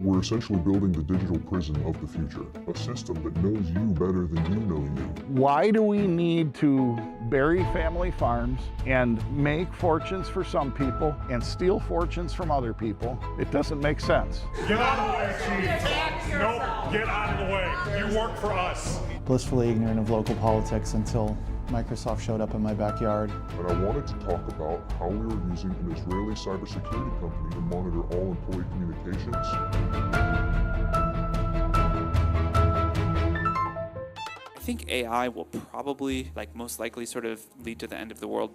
We're essentially building the digital prison of the future, a system that knows you better than you know you. Why do we need to bury family farms and make fortunes for some people and steal fortunes from other people? It doesn't make sense. Get out of the way, Chief. Nope, get out of the way. You work for us. Blissfully ignorant of local politics until Microsoft showed up in my backyard. And I wanted to talk about how we were using an Israeli cybersecurity company to monitor all employee communications. I think AI will probably, most likely, sort of lead to the end of the world.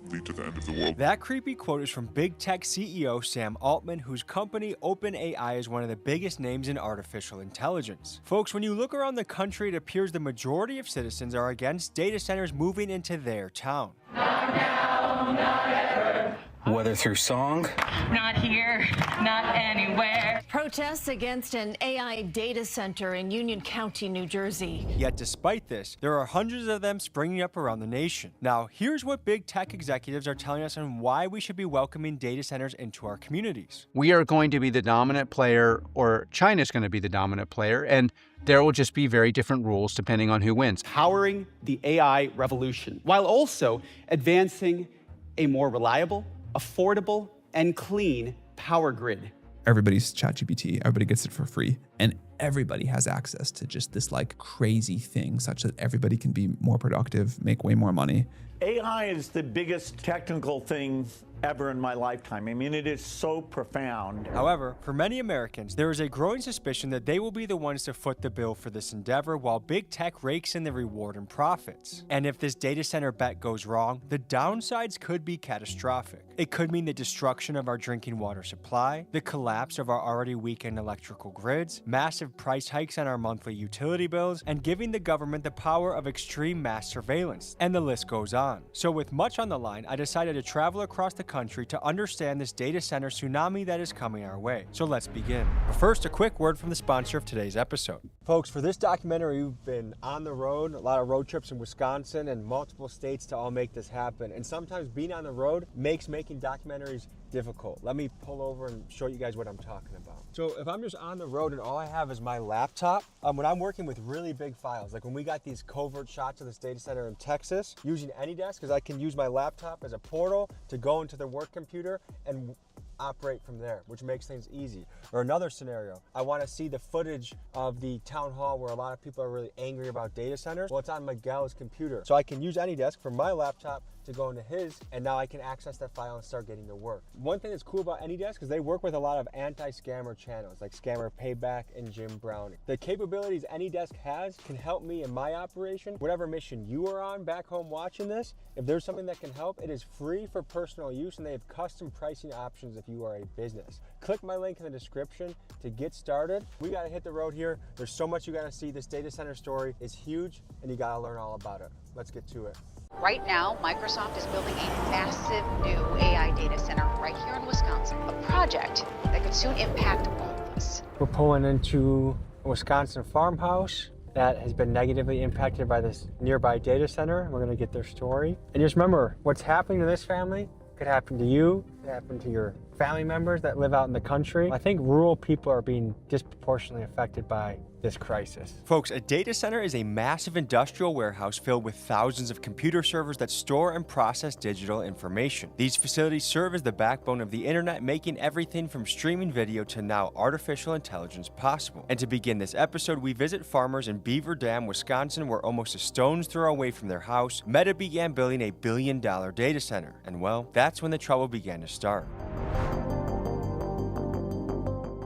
That creepy quote is from big tech CEO Sam Altman, whose company OpenAI is one of the biggest names in artificial intelligence. Folks, when you look around the country, it appears the majority of citizens are against data centers moving into their town. Not now, not ever. Whether through song, Not here, not anywhere. Protests against an AI data center in Union County, New Jersey. Yet despite this, there are hundreds of them springing up around the nation. Now, here's what big tech executives are telling us on why we should be welcoming data centers into our communities. We are going to be the dominant player, or China's going to be the dominant player, and there will just be very different rules depending on who wins. Powering the AI revolution, while also advancing a more reliable, affordable, and clean power grid. Everybody's ChatGPT, everybody gets it for free, and everybody has access to just this crazy thing such that everybody can be more productive, make way more money. AI is the biggest technical thing ever in my lifetime. I mean, it is so profound. However, for many Americans, there is a growing suspicion that they will be the ones to foot the bill for this endeavor while big tech rakes in the reward and profits. And if this data center bet goes wrong, the downsides could be catastrophic. It could mean the destruction of our drinking water supply, the collapse of our already weakened electrical grids, massive price hikes on our monthly utility bills, and giving the government the power of extreme mass surveillance. And the list goes on. So with much on the line, I decided to travel across the country to understand this data center tsunami that is coming our way. So let's begin. But first, a quick word from the sponsor of today's episode. Folks, for this documentary, we've been on the road, a lot of road trips in Wisconsin and multiple states to all make this happen. And sometimes being on the road makes making documentaries difficult. Let me pull over and show you guys what I'm talking about. So if I'm just on the road and all I have is my laptop, when I'm working with really big files, like when we got these covert shots of this data center in Texas, using AnyDesk, because I can use my laptop as a portal to go into the work computer and operate from there, which makes things easy. Or another scenario, I want to see the footage of the town hall where a lot of people are really angry about data centers. Well, it's on Miguel's computer. So I can use AnyDesk from my laptop to go into his, and now I can access that file and start getting to work. One thing that's cool about AnyDesk is they work with a lot of anti-scammer channels like Scammer Payback and Jim Browning. The capabilities AnyDesk has can help me in my operation. Whatever mission you are on back home watching this, if there's something that can help, it is free for personal use, and they have custom pricing options if you are a business. Click my link in the description to get started. We gotta hit the road here. There's so much you gotta see. This data center story is huge, and you gotta learn all about it. Let's get to it. Right now, Microsoft is building a massive new AI data center right here in Wisconsin, a project that could soon impact all of us. We're pulling into a Wisconsin farmhouse that has been negatively impacted by this nearby data center. We're gonna get their story. And just remember, what's happening to this family could happen to you, could happen to your family members that live out in the country. I think rural people are being disproportionately affected by this crisis. Folks, a data center is a massive industrial warehouse filled with thousands of computer servers that store and process digital information. These facilities serve as the backbone of the internet, making everything from streaming video to now artificial intelligence possible. And to begin this episode, we visit farmers in Beaver Dam, Wisconsin, where almost a stone's throw away from their house, Meta began building a billion-dollar data center. And well, that's when the trouble began to start.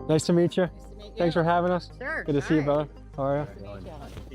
Nice to meet you. Thanks for having us. Sure. Good to see you, brother. How are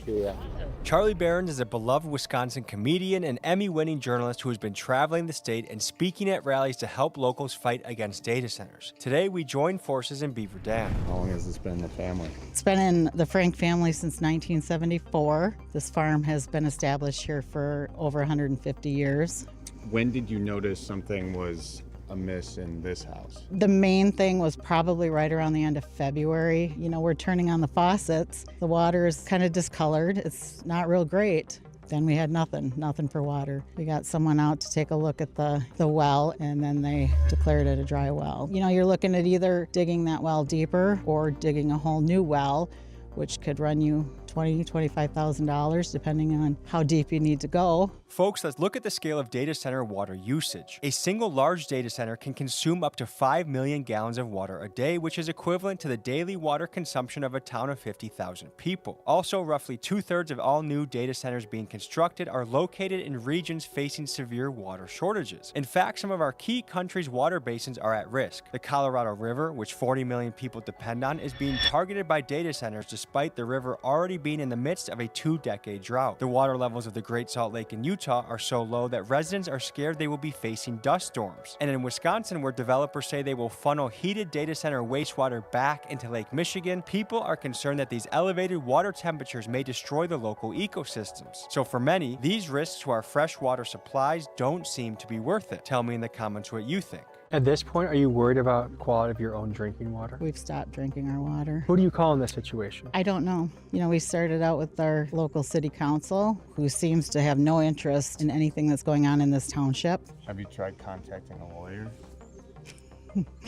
you? Yeah. Charlie Behrens is a beloved Wisconsin comedian and Emmy-winning journalist who has been traveling the state and speaking at rallies to help locals fight against data centers. Today, we join forces in Beaver Dam. How long has this been in the family? It's been in the Frank family since 1974. This farm has been established here for over 150 years. When did you notice something was amiss in this house? The main thing was probably right around the end of February. You know, we're turning on the faucets. The water is kind of discolored. It's not real great. Then we had nothing for water. We got someone out to take a look at the well, and then they declared it a dry well. You know, you're looking at either digging that well deeper or digging a whole new well, which could run you $20,000, $25,000 depending on how deep you need to go. Folks, let's look at the scale of data center water usage. A single large data center can consume up to 5 million gallons of water a day, which is equivalent to the daily water consumption of a town of 50,000 people. Also, roughly 2/3 of all new data centers being constructed are located in regions facing severe water shortages. In fact, some of our key country's water basins are at risk. The Colorado River, which 40 million people depend on, is being targeted by data centers despite the river already being in the midst of a 2-decade drought. The water levels of the Great Salt Lake in Utah are so low that residents are scared they will be facing dust storms. And in Wisconsin, where developers say they will funnel heated data center wastewater back into Lake Michigan, people are concerned that these elevated water temperatures may destroy the local ecosystems. So for many, these risks to our fresh water supplies don't seem to be worth it. Tell me in the comments what you think. At this point, are you worried about the quality of your own drinking water? We've stopped drinking our water. Who do you call in this situation? I don't know. You know, we started out with our local city council, who seems to have no interest in anything that's going on in this township. Have you tried contacting a lawyer?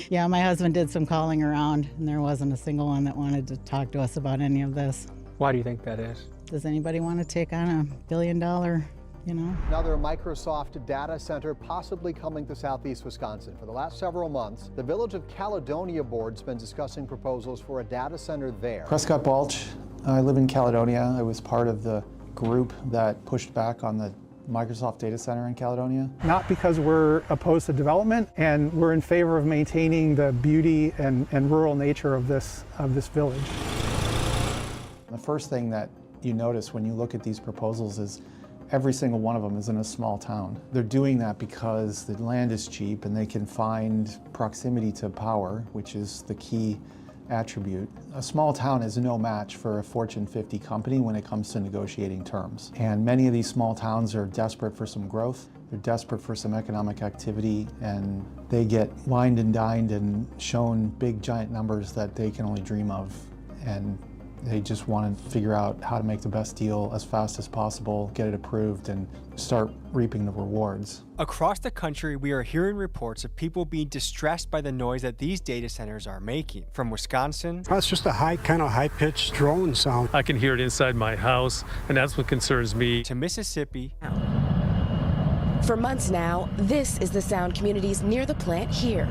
Yeah, my husband did some calling around, and there wasn't a single one that wanted to talk to us about any of this. Why do you think that is? Does anybody want to take on $1 billion, you know? Another Microsoft data center possibly coming to southeast Wisconsin. For the last several months, the Village of Caledonia board's been discussing proposals for a data center there. Prescott Balch. I live in Caledonia. I was part of the group that pushed back on the Microsoft data center in Caledonia. Not because we're opposed to development, and we're in favor of maintaining the beauty and rural nature of this village. The first thing that you notice when you look at these proposals is every single one of them is in a small town. They're doing that because the land is cheap and they can find proximity to power, which is the key attribute. A small town is no match for a Fortune 50 company when it comes to negotiating terms. And many of these small towns are desperate for some growth. They're desperate for some economic activity, and they get wined and dined and shown big giant numbers that they can only dream of. And they just want to figure out how to make the best deal as fast as possible, get it approved, and start reaping the rewards. Across the country, we are hearing reports of people being distressed by the noise that these data centers are making. From Wisconsin, it's just a high-pitched drone sound. I can hear it inside my house, and that's what concerns me. To Mississippi. For months now, this is the sound communities near the plant hear.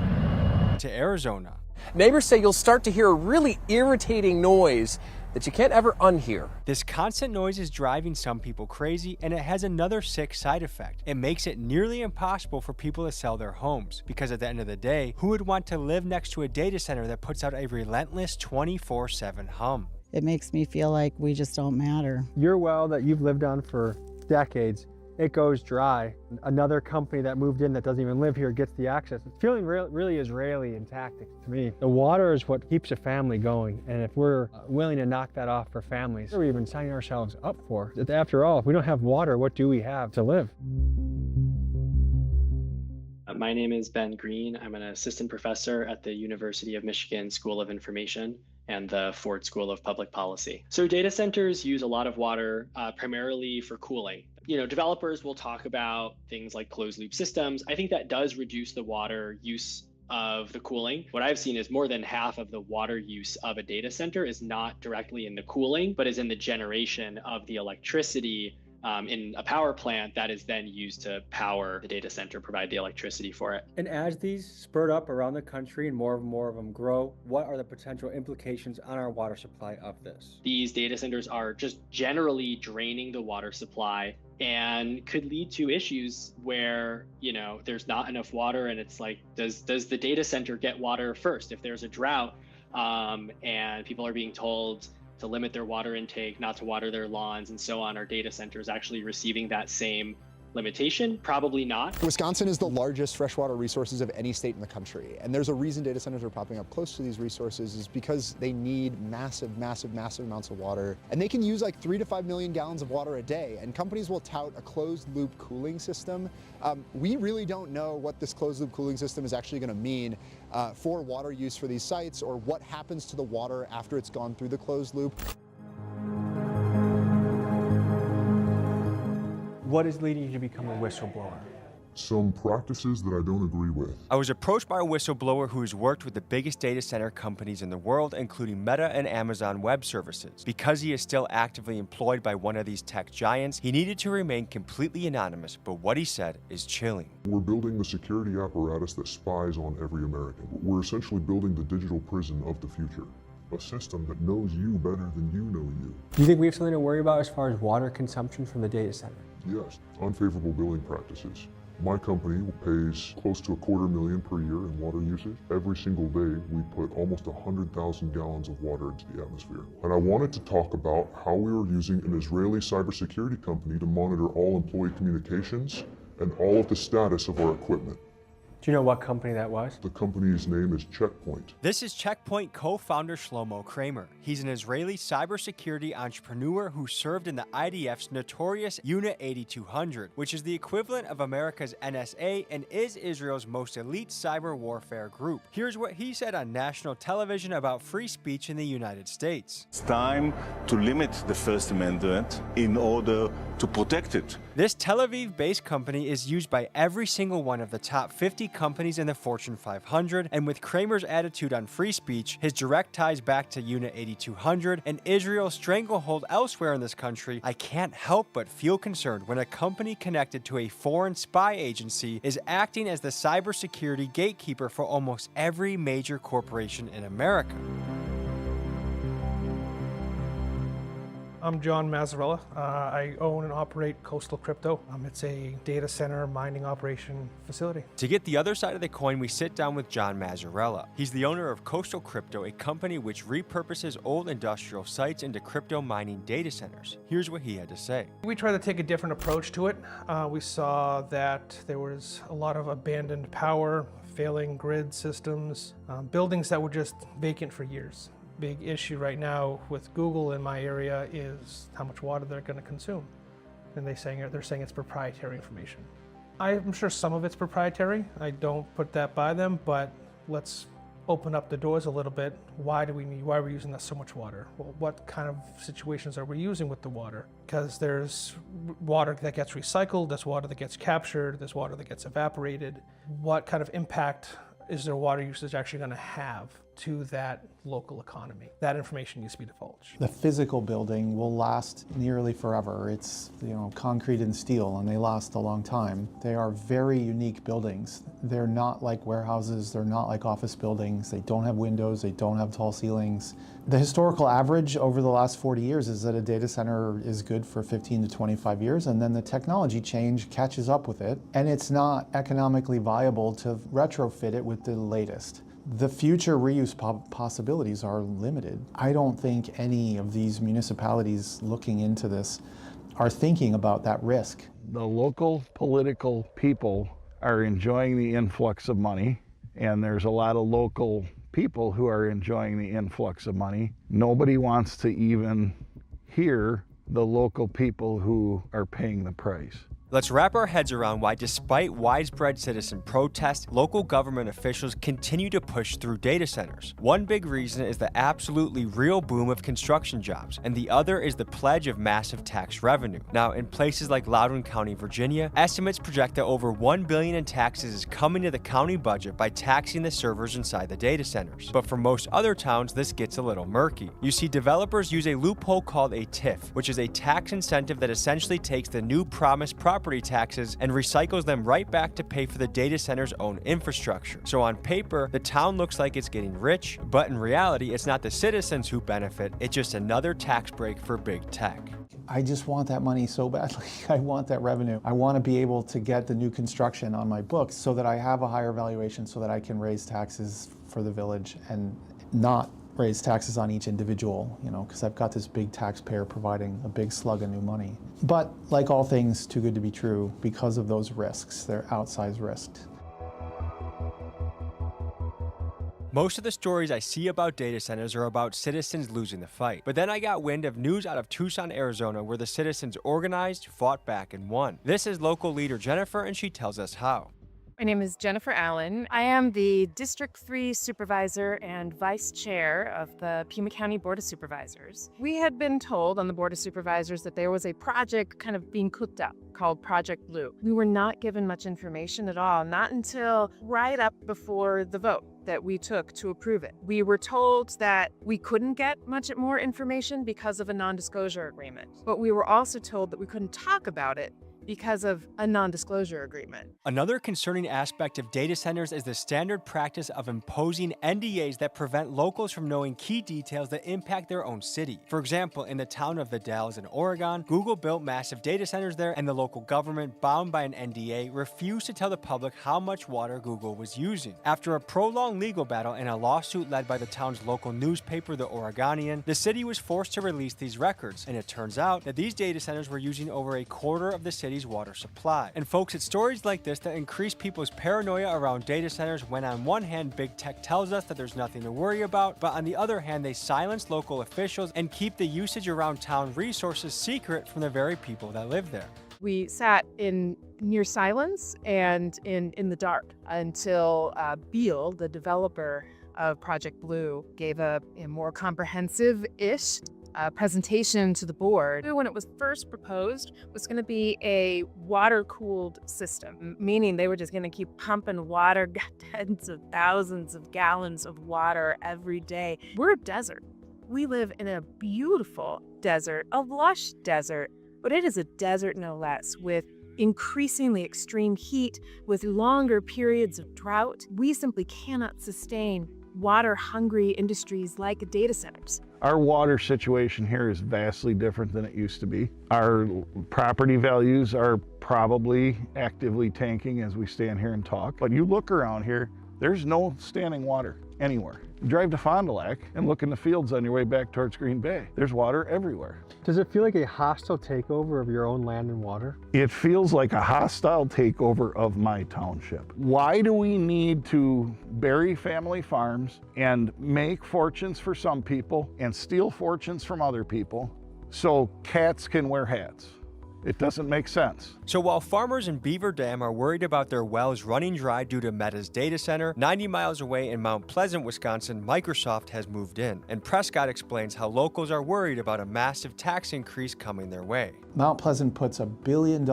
To Arizona. Neighbors say you'll start to hear a really irritating noise that you can't ever unhear. This constant noise is driving some people crazy, and it has another sick side effect. It makes it nearly impossible for people to sell their homes, because at the end of the day, who would want to live next to a data center that puts out a relentless 24/7 hum? It makes me feel like we just don't matter. Your well that you've lived on for decades, it goes dry. Another company that moved in that doesn't even live here gets the access. It's feeling really Israeli and tactics to me. The water is what keeps a family going, and if we're willing to knock that off for families, what are we even signing ourselves up for? After all, if we don't have water, what do we have to live? My name is Ben Green. I'm an assistant professor at the University of Michigan School of Information and the Ford School of Public Policy. So data centers use a lot of water, primarily for cooling. You know, developers will talk about things like closed loop systems. I think that does reduce the water use of the cooling. What I've seen is more than half of the water use of a data center is not directly in the cooling, but is in the generation of the electricity in a power plant that is then used to power the data center, provide the electricity for it. And as these spurt up around the country and more of them grow, what are the potential implications on our water supply of this? These data centers are just generally draining the water supply and could lead to issues where, you know, there's not enough water, and it's like, does the data center get water first? If there's a drought and people are being told to limit their water intake, not to water their lawns and so on, are data centers actually receiving that same limitation? Probably not. Wisconsin is the largest freshwater resources of any state in the country. And there's a reason data centers are popping up close to these resources is because they need massive amounts of water. And they can use like 3 to 5 million gallons of water a day. And companies will tout a closed loop cooling system. We really don't know what this closed loop cooling system is actually going to mean for water use for these sites, or what happens to the water after it's gone through the closed loop. What is leading you to become a whistleblower? Some practices that I don't agree with. I was approached by a whistleblower who has worked with the biggest data center companies in the world, including Meta and Amazon Web Services. Because he is still actively employed by one of these tech giants, he needed to remain completely anonymous, but what he said is chilling. We're building the security apparatus that spies on every American. We're essentially building the digital prison of the future. A system that knows you better than you know you. Do you think we have something to worry about as far as water consumption from the data center? Yes, unfavorable billing practices. My company pays close to $250,000 per year in water usage. Every single day, we put almost 100,000 gallons of water into the atmosphere. And I wanted to talk about how we were using an Israeli cybersecurity company to monitor all employee communications and all of the status of our equipment. Do you know what company that was? The company's name is Check Point. This is Check Point co-founder Shlomo Kramer. He's an Israeli cybersecurity entrepreneur who served in the IDF's notorious Unit 8200, which is the equivalent of America's NSA and is Israel's most elite cyber warfare group. Here's what he said on national television about free speech in the United States. It's time to limit the First Amendment in order to protect it. This Tel Aviv-based company is used by every single one of the top 50 companies in the Fortune 500, and with Kramer's attitude on free speech, his direct ties back to Unit 8200, and Israel's stranglehold elsewhere in this country, I can't help but feel concerned when a company connected to a foreign spy agency is acting as the cybersecurity gatekeeper for almost every major corporation in America. I'm John Mazzarella. I own and operate Coastal Crypto. It's a data center mining operation facility. To get the other side of the coin, we sit down with John Mazzarella. He's the owner of Coastal Crypto, a company which repurposes old industrial sites into crypto mining data centers. Here's what he had to say. We tried to take a different approach to it. We saw that there was a lot of abandoned power, failing grid systems, buildings that were just vacant for years. Big issue right now with Google in my area is how much water they're going to consume. And they're saying it's proprietary information. I'm sure some of it's proprietary. I don't put that by them, but let's open up the doors a little bit. Why are we using so much water? Well, what kind of situations are we using with the water? Because there's water that gets recycled, there's water that gets captured, there's water that gets evaporated. What kind of impact is their water usage actually going to have to that local economy? That information needs to be divulged. The physical building will last nearly forever. It's, concrete and steel, and they last a long time. They are very unique buildings. They're not like warehouses, they're not like office buildings. They don't have windows, they don't have tall ceilings. The historical average over the last 40 years is that a data center is good for 15 to 25 years, and then the technology change catches up with it, and it's not economically viable to retrofit it with the latest. The future reuse possibilities are limited. I don't think any of these municipalities looking into this are thinking about that risk. The local political people are enjoying the influx of money, and there's a lot of local people who are enjoying the influx of money. Nobody wants to even hear the local people who are paying the price. Let's wrap our heads around why, despite widespread citizen protests, local government officials continue to push through data centers. One big reason is the absolutely real boom of construction jobs, and the other is the pledge of massive tax revenue. Now, in places like Loudoun County, Virginia, estimates project that over $1 billion in taxes is coming to the county budget by taxing the servers inside the data centers. But for most other towns, this gets a little murky. You see, developers use a loophole called a TIF, which is a tax incentive that essentially takes the new promised property taxes and recycles them right back to pay for the data center's own infrastructure. So on paper, the town looks like it's getting rich, but in reality, it's not the citizens who benefit, it's just another tax break for big tech. I just want that money so badly. I want that revenue. I want to be able to get the new construction on my books so that I have a higher valuation so that I can raise taxes for the village and not raise taxes on each individual, because I've got this big taxpayer providing a big slug of new money. But like all things too good to be true, because of those risks, they're outsized risks. Most of the stories I see about data centers are about citizens losing the fight. But then I got wind of news out of Tucson, Arizona, where the citizens organized, fought back, and won. This is local leader Jennifer, and she tells us how. My name is Jennifer Allen. I am the District 3 Supervisor and Vice Chair of the Pima County Board of Supervisors. We had been told on the Board of Supervisors that there was a project kind of being cooked up called Project Blue. We were not given much information at all, not until right up before the vote that we took to approve it. We were told that we couldn't get much more information because of a non-disclosure agreement, but we were also told that we couldn't talk about it because of a non-disclosure agreement. Another concerning aspect of data centers is the standard practice of imposing NDAs that prevent locals from knowing key details that impact their own city. For example, in the town of The Dalles in Oregon, Google built massive data centers there, and the local government, bound by an NDA, refused to tell the public how much water Google was using. After a prolonged legal battle and a lawsuit led by the town's local newspaper, The Oregonian, the city was forced to release these records, and it turns out that these data centers were using over a quarter of the city's water supply. And folks, it's stories like this that increase people's paranoia around data centers when on one hand, big tech tells us that there's nothing to worry about, but on the other hand, they silence local officials and keep the usage around town resources secret from the very people that live there. We sat in near silence and in the dark until Beal, the developer of Project Blue, gave a more comprehensive-ish presentation to the board. When it was first proposed, was going to be a water-cooled system, meaning they were just going to keep pumping water, tens of thousands of gallons of water every day. We're a desert. We live in a beautiful desert, a lush desert, but it is a desert no less, with increasingly extreme heat, with longer periods of drought. We simply cannot sustain water-hungry industries like data centers. Our water situation here is vastly different than it used to be. Our property values are probably actively tanking as we stand here and talk. But you look around here, there's no standing water anywhere. You drive to Fond du Lac and look in the fields on your way back towards Green Bay. There's water everywhere. Does it feel like a hostile takeover of your own land and water? It feels like a hostile takeover of my township. Why do we need to bury family farms and make fortunes for some people and steal fortunes from other people so cats can wear hats? It doesn't make sense. So while farmers in Beaver Dam are worried about their wells running dry due to Meta's data center, 90 miles away in Mount Pleasant, Wisconsin, Microsoft has moved in. And Prescott explains how locals are worried about a massive tax increase coming their way. Mount Pleasant puts $1 billion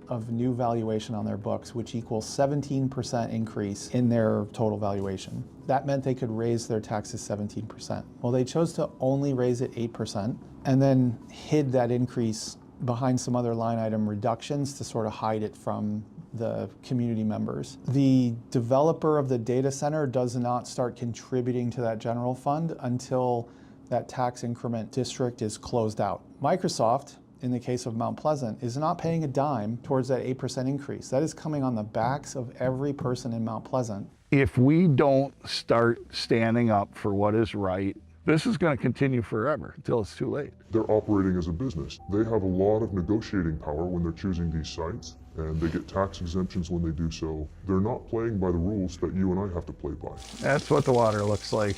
of new valuation on their books, which equals 17% increase in their total valuation. That meant they could raise their taxes 17%. Well, they chose to only raise it 8% and then hid that increase behind some other line item reductions to sort of hide it from the community members. The developer of the data center does not start contributing to that general fund until that tax increment district is closed out. Microsoft, in the case of Mount Pleasant, is not paying a dime towards that 8% increase. That is coming on the backs of every person in Mount Pleasant. If we don't start standing up for what is right, this is going to continue forever until it's too late. They're operating as a business. They have a lot of negotiating power when they're choosing these sites, and they get tax exemptions when they do so. They're not playing by the rules that you and I have to play by. That's what the water looks like.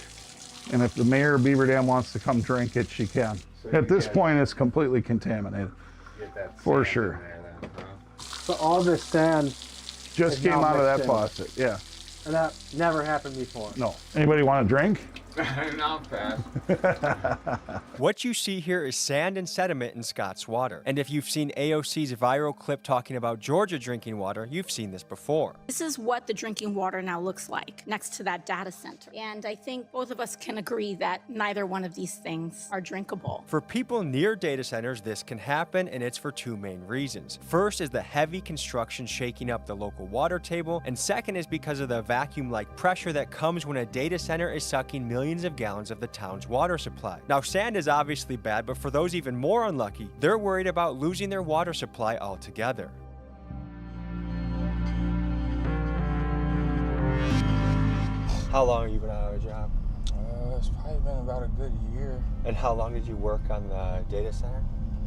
And if the mayor of Beaver Dam wants to come drink it, she can. So at this point, it's completely contaminated. For sure. So all this sand just came out of that faucet, yeah. And that never happened before? No. Anybody want a drink? Not bad. What you see here is sand and sediment in Scott's water. And if you've seen AOC's viral clip talking about Georgia drinking water, you've seen this before. This is what the drinking water now looks like next to that data center. And I think both of us can agree that neither one of these things are drinkable. For people near data centers, this can happen, and it's for two main reasons. First is the heavy construction shaking up the local water table, and second is because of the vacuum-like pressure that comes when a data center is sucking millions of gallons of the town's water supply. Now, sand is obviously bad, but for those even more unlucky, they're worried about losing their water supply altogether. How long have you been out of a job? It's probably been about a good year. And how long did you work on the data center?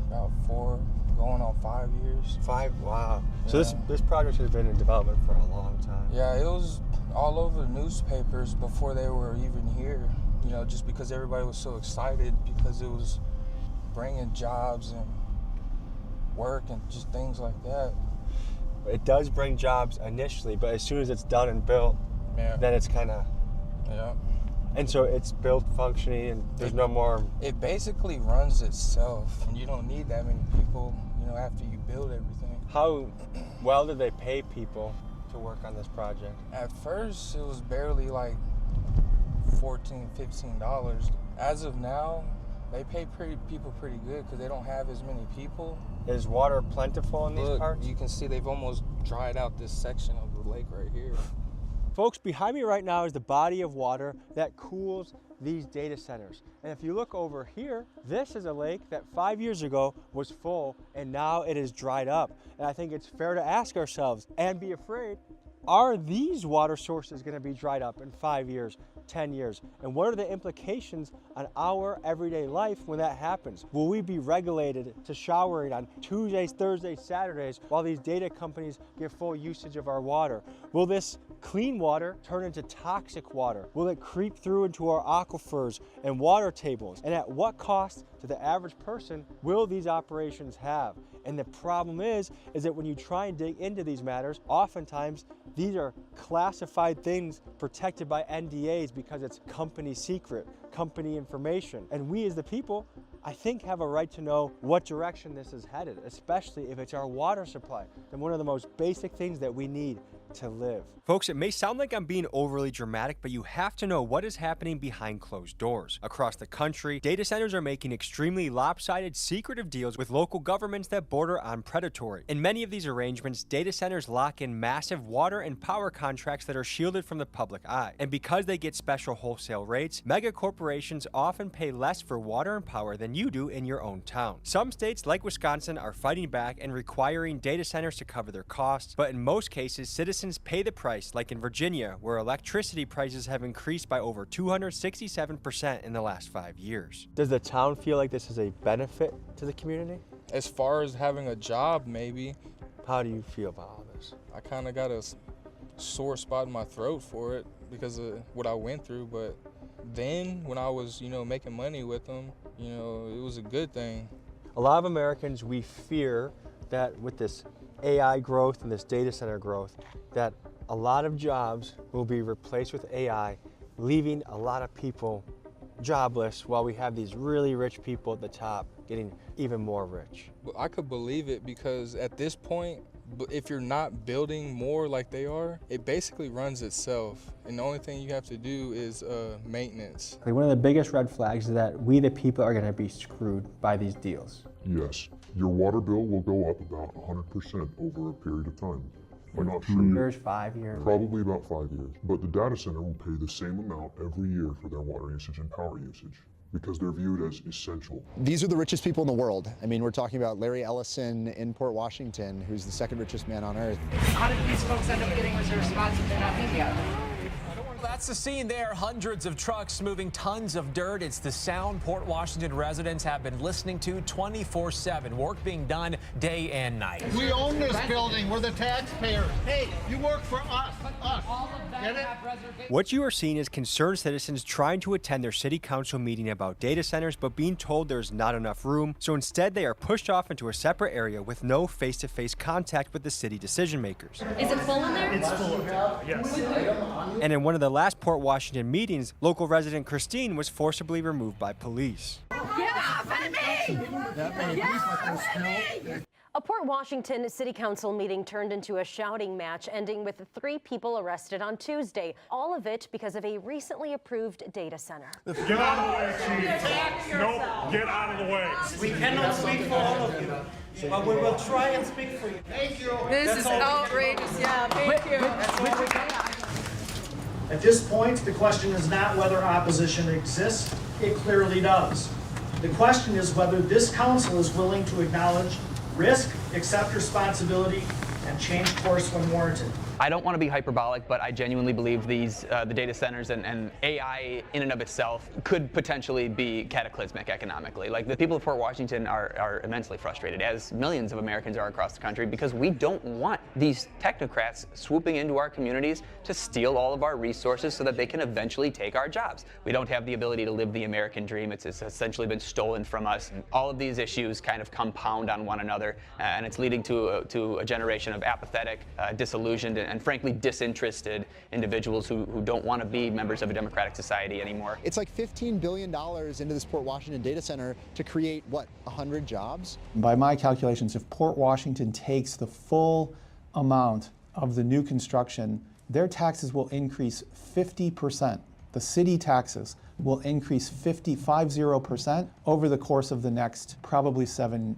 About 4, going on 5 years. 5? Wow. Yeah. So this project has been in development for a long time. Yeah, it was all over the newspapers before they were even here, you know, just because everybody was so excited because it was bringing jobs and work and just things like that. It does bring jobs initially, but as soon as it's done and built, then it's kind of... Yeah. And so it's built, functioning, and there's no more... It basically runs itself, and you don't need that many people, you know, after you build everything. How well did they pay people to work on this project? At first, it was barely like $14, $15. As of now, they pay people pretty good because they don't have as many people. Is water plentiful in these parts? You can see they've almost dried out this section of the lake right here. Folks, behind me right now is the body of water that cools these data centers. And if you look over here, this is a lake that 5 years ago was full and now it is dried up. And I think it's fair to ask ourselves and be afraid, are these water sources going to be dried up in 5 years, 10 years? And what are the implications on our everyday life when that happens? Will we be regulated to showering on Tuesdays, Thursdays, Saturdays while these data companies get full usage of our water? Will this clean water turn into toxic water? Will it creep through into our aquifers and water tables? And at what cost to the average person will these operations have? And the problem is that when you try and dig into these matters, oftentimes these are classified things protected by NDAs because it's company secret, company information. And we as the people, I think, have a right to know what direction this is headed, especially if it's our water supply, and one of the most basic things that we need to live. Folks, it may sound like I'm being overly dramatic, but you have to know what is happening behind closed doors. Across the country, data centers are making extremely lopsided, secretive deals with local governments that border on predatory. In many of these arrangements, data centers lock in massive water and power contracts that are shielded from the public eye. And because they get special wholesale rates, mega corporations often pay less for water and power than you do in your own town. Some states, like Wisconsin, are fighting back and requiring data centers to cover their costs, but in most cases, citizens pay the price, like in Virginia, where electricity prices have increased by over 267% in the last 5 years. Does the town feel like this is a benefit to the community? As far as having a job, maybe. How do you feel about all this? I kind of got a sore spot in my throat for it because of what I went through, but then when I was, you know, making money with them, you know, it was a good thing. A lot of Americans, we fear that with this AI growth and this data center growth, that a lot of jobs will be replaced with AI, leaving a lot of people jobless while we have these really rich people at the top getting even more rich. I could believe it because at this point, if you're not building more like they are, it basically runs itself. And the only thing you have to do is maintenance. One of the biggest red flags is that we, the people, are going to be screwed by these deals. Yes, your water bill will go up about 100% over a period of time. I'm not sure. 3 years, 5 years? Probably about 5 years. But the data center will pay the same amount every year for their water usage and power usage because they're viewed as essential. These are the richest people in the world. I mean, we're talking about Larry Ellison in Port Washington, who's the second richest man on earth. How did these folks end up getting reserve spots if they're not media? That's the scene there. Hundreds of trucks moving tons of dirt. It's the sound Port Washington residents have been listening to 24/7. Work being done day and night. We own this building. We're the taxpayers. Hey, you work for us. Get it? What you are seeing is concerned citizens trying to attend their city council meeting about data centers, but being told there's not enough room. So instead, they are pushed off into a separate area with no face-to-face contact with the city decision makers. Is it full in there? It's full in there, yes. And in one of the last Port Washington meetings, local resident Christine was forcibly removed by police. Get off of me! Get off of me! A Port Washington City Council meeting turned into a shouting match, ending with 3 people arrested on Tuesday. All of it because of a recently approved data center. Get out of the way, Chief. Nope, get out of the way. We cannot speak for all of you, but we will try and speak for you. Thank you. This is outrageous. Yeah, thank you. That's all we got. At this point, the question is not whether opposition exists. It clearly does. The question is whether this council is willing to acknowledge risk, accept responsibility, and change course when warranted. I don't want to be hyperbolic, but I genuinely believe the data centers and AI in and of itself could potentially be cataclysmic economically. Like, the people of Port Washington are immensely frustrated, as millions of Americans are across the country, because we don't want these technocrats swooping into our communities to steal all of our resources so that they can eventually take our jobs. We don't have the ability to live the American dream. It's essentially been stolen from us. All of these issues kind of compound on one another, and it's leading to a generation of apathetic, disillusioned, and frankly disinterested individuals who don't want to be members of a democratic society anymore. It's like $15 billion into this Port Washington data center to create, what, 100 jobs? By my calculations, if Port Washington takes the full amount of the new construction, their taxes will increase 50%. The city taxes will increase 50% over the course of the next probably seven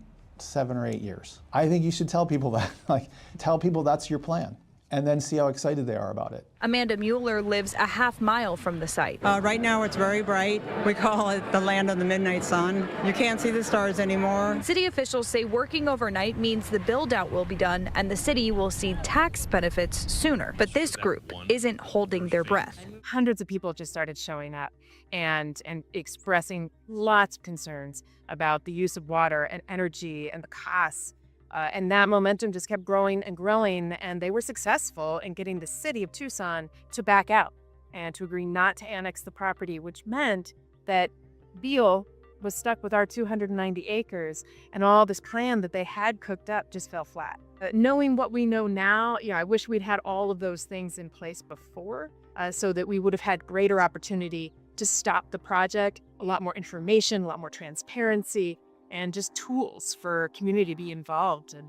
or 8 years. I think you should tell people that. Like, tell people that's your plan, and then see how excited they are about it. Amanda Mueller lives a half mile from the site. Right now it's very bright. We call it the land of the midnight sun. You can't see the stars anymore. City officials say working overnight means the build-out will be done and the city will see tax benefits sooner. But this group isn't holding their breath. Hundreds of people just started showing up and expressing lots of concerns about the use of water and energy and the costs. And that momentum just kept growing and growing, and they were successful in getting the city of Tucson to back out and to agree not to annex the property, which meant that Beale was stuck with our 290 acres, and all this plan that they had cooked up just fell flat. Knowing what we know now, I wish we'd had all of those things in place before, so that we would have had greater opportunity to stop the project, a lot more information, a lot more transparency, and just tools for community to be involved and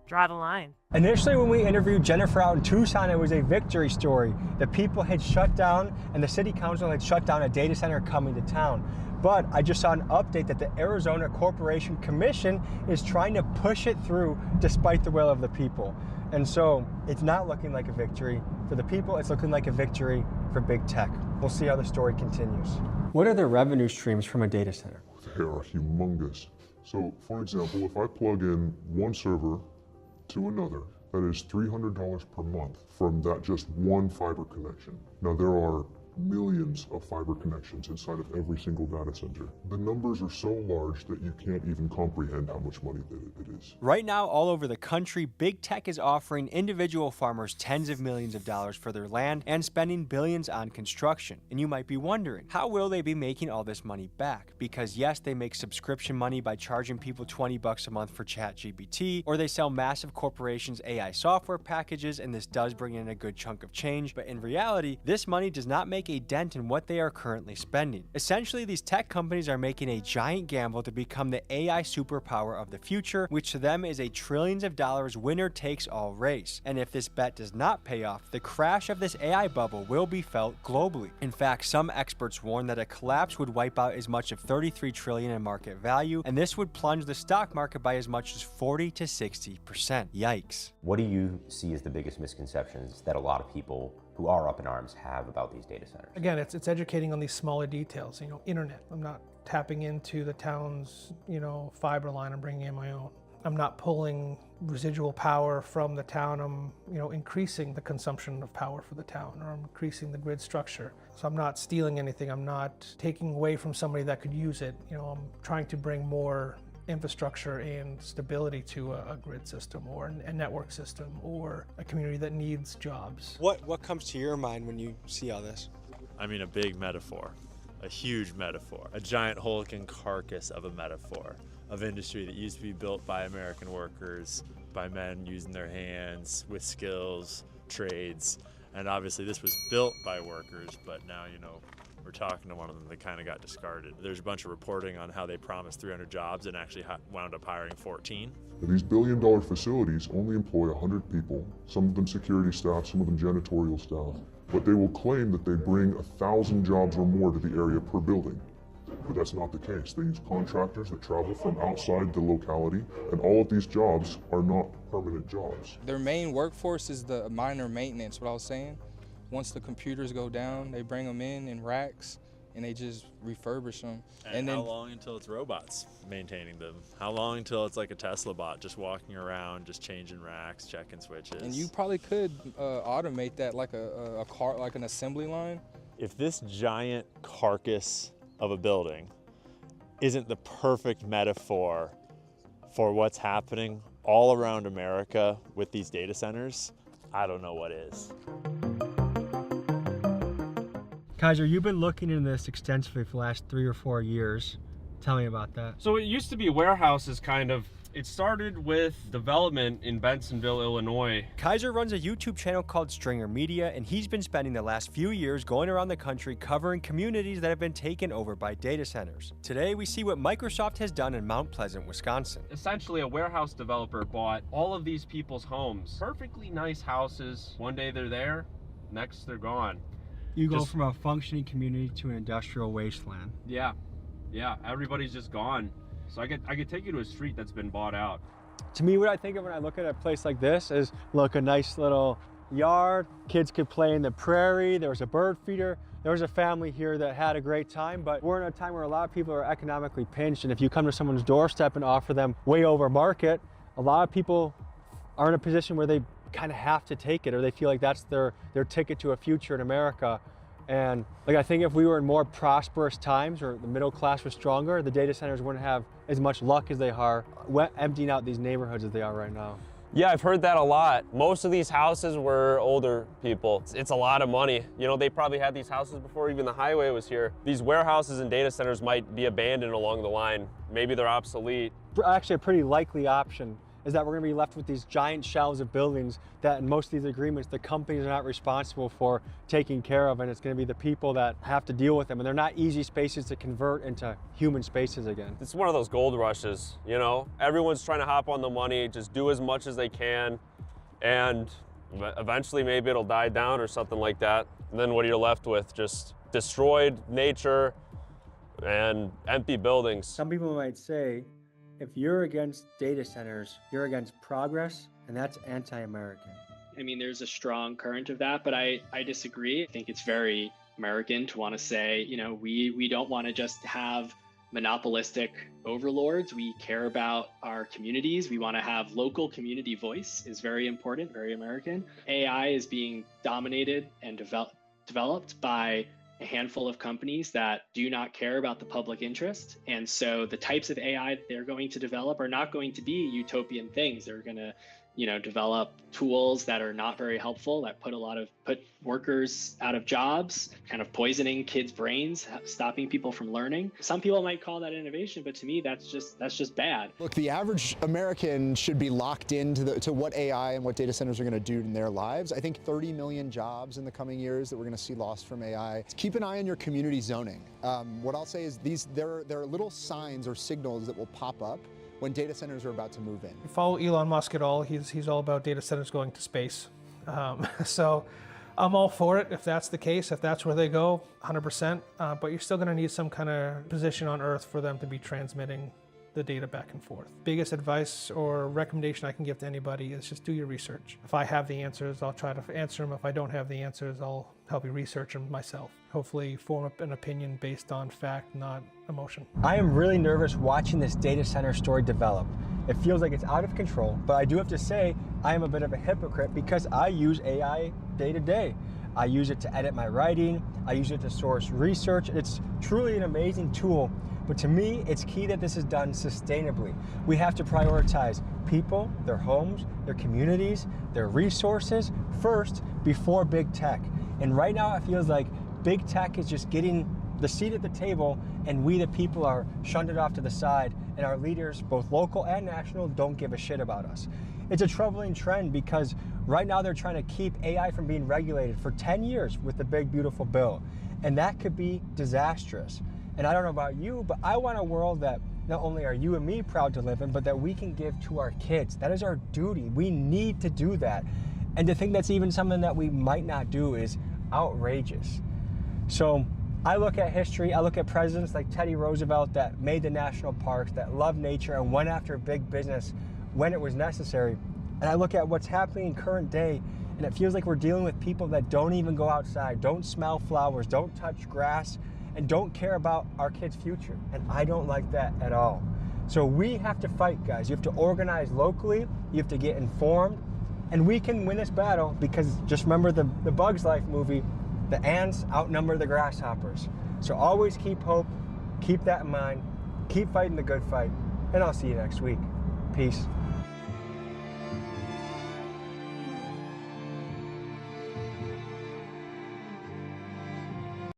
draw the line. Initially, when we interviewed Jennifer out in Tucson, it was a victory story. The people had shut down and the city council had shut down a data center coming to town. But I just saw an update that the Arizona Corporation Commission is trying to push it through despite the will of the people. And so it's not looking like a victory for the people, it's looking like a victory for big tech. We'll see how the story continues. What are the revenue streams from a data center? They are humongous. So, for example, if I plug in one server to another, that is $300 per month from that just one fiber connection. Now, there are millions of fiber connections inside of every single data center. The numbers are so large that you can't even comprehend how much money it is. Right now, all over the country, big tech is offering individual farmers tens of millions of dollars for their land and spending billions on construction. And you might be wondering, how will they be making all this money back? Because yes, they make subscription money by charging people $20 a month for ChatGPT, or they sell massive corporations AI software packages, and this does bring in a good chunk of change. But in reality, this money does not make a dent in what they are currently spending. Essentially, these tech companies are making a giant gamble to become the AI superpower of the future, which to them is a trillions of dollars winner-takes-all race. And if this bet does not pay off, the crash of this AI bubble will be felt globally. In fact, some experts warn that a collapse would wipe out as much of $33 trillion in market value, and this would plunge the stock market by as much as 40 to 60%. Yikes. What do you see as the biggest misconceptions that a lot of people who are up in arms have about these data centers? Again, it's educating on these smaller details. Internet. I'm not tapping into the town's, fiber line. I'm bringing in my own. I'm not pulling residual power from the town. I'm, increasing the consumption of power for the town, or I'm increasing the grid structure. So I'm not stealing anything. I'm not taking away from somebody that could use it. I'm trying to bring more infrastructure and stability to a grid system or a network system or a community that needs jobs. What comes to your mind when you see all this? I mean, a big metaphor, a huge metaphor, a giant hulking carcass of a metaphor of industry that used to be built by American workers, by men using their hands with skills, trades, and obviously this was built by workers, but now, we're talking to one of them that kind of got discarded. There's a bunch of reporting on how they promised 300 jobs and actually wound up hiring 14. These billion-dollar facilities only employ 100 people, some of them security staff, some of them janitorial staff, but they will claim that they bring 1,000 jobs or more to the area per building. But that's not the case. They use contractors that travel from outside the locality, and all of these jobs are not permanent jobs. Their main workforce is the minor maintenance, what I was saying. Once the computers go down, they bring them in racks, and they just refurbish them. And how long until it's robots maintaining them? How long until it's like a Tesla bot just walking around, just changing racks, checking switches? And you probably could automate that like a car, like an assembly line. If this giant carcass of a building isn't the perfect metaphor for what's happening all around America with these data centers, I don't know what is. Kaiser, you've been looking into this extensively for the last 3 or 4 years. Tell me about that. So it used to be warehouses, kind of. It started with development in Bensenville, Illinois. Kaiser runs a YouTube channel called Stringer Media, and he's been spending the last few years going around the country covering communities that have been taken over by data centers. Today, we see what Microsoft has done in Mount Pleasant, Wisconsin. Essentially, a warehouse developer bought all of these people's homes. Perfectly nice houses. One day they're there, next they're gone. You go from a functioning community to an industrial wasteland. Yeah, everybody's just gone. So I could take you to a street that's been bought out. To me, what I think of when I look at a place like this is, look, a nice little yard. Kids could play in the prairie. There was a bird feeder. There was a family here that had a great time, but we're in a time where a lot of people are economically pinched, and if you come to someone's doorstep and offer them way over market, a lot of people are in a position where they kind of have to take it, or they feel like that's their ticket to a future in America. And like, I think if we were in more prosperous times, or the middle class was stronger, the data centers wouldn't have as much luck as they are emptying out these neighborhoods as they are right now. Yeah, I've heard that a lot. Most of these houses were older people. It's a lot of money. You know, they probably had these houses before even the highway was here. These warehouses and data centers might be abandoned along the line. Maybe they're obsolete. Actually, a pretty likely option is that we're going to be left with these giant shelves of buildings that in most of these agreements the companies are not responsible for taking care of, and it's going to be the people that have to deal with them, and they're not easy spaces to convert into human spaces again. It's one of those gold rushes, you know? Everyone's trying to hop on the money, just do as much as they can, and eventually maybe it'll die down or something like that. And then what are you left with? Just destroyed nature and empty buildings. Some people might say, if you're against data centers, you're against progress, and that's anti-American. I mean, there's a strong current of that, but I disagree. I think it's very American to want to say, you know, we don't want to just have monopolistic overlords. We care about our communities. We want to have local community voice is very important, very American. AI is being dominated and developed by a handful of companies that do not care about the public interest. And so the types of AI that they're going to develop are not going to be utopian things. They're going to, you know, develop tools that are not very helpful, that put workers out of jobs, kind of poisoning kids' brains, stopping people from learning. Some people might call that innovation, but to me, that's just bad. Look, the average American should be locked into to what AI and what data centers are going to do in their lives. I think 30 million jobs in the coming years that we're going to see lost from AI. Keep an eye on your community zoning. What I'll say is there are little signs or signals that will pop up when data centers are about to move in. Follow Elon Musk at all. He's all about data centers going to space. So I'm all for it if that's the case, if that's where they go, 100%. But you're still going to need some kind of position on Earth for them to be transmitting the data back and forth. Biggest advice or recommendation I can give to anybody is just do your research. If I have the answers, I'll try to answer them. If I don't have the answers, I'll help you research them myself. Hopefully form up an opinion based on fact, not emotion. I am really nervous watching this data center story develop. It feels like it's out of control, but I do have to say I am a bit of a hypocrite because I use AI day to day. I use it to edit my writing. I use it to source research. It's truly an amazing tool. But to me, it's key that this is done sustainably. We have to prioritize people, their homes, their communities, their resources first before big tech. And right now it feels like big tech is just getting the seat at the table, and we the people are shunted off to the side, and our leaders, both local and national, don't give a shit about us. It's a troubling trend because right now they're trying to keep AI from being regulated for 10 years with the big beautiful bill. And that could be disastrous. And I don't know about you, but I want a world that not only are you and me proud to live in, but that we can give to our kids. That is our duty. We need to do that. And to think that's even something that we might not do is outrageous. So I look at history, I look at presidents like Teddy Roosevelt that made the national parks, that loved nature and went after big business when it was necessary. And I look at what's happening in current day, and it feels like we're dealing with people that don't even go outside, don't smell flowers, don't touch grass, and don't care about our kids' future. And I don't like that at all. So we have to fight, guys. You have to organize locally, you have to get informed, and we can win this battle because just remember the Bug's Life movie, the ants outnumber the grasshoppers. So always keep hope, keep that in mind, keep fighting the good fight, and I'll see you next week. Peace.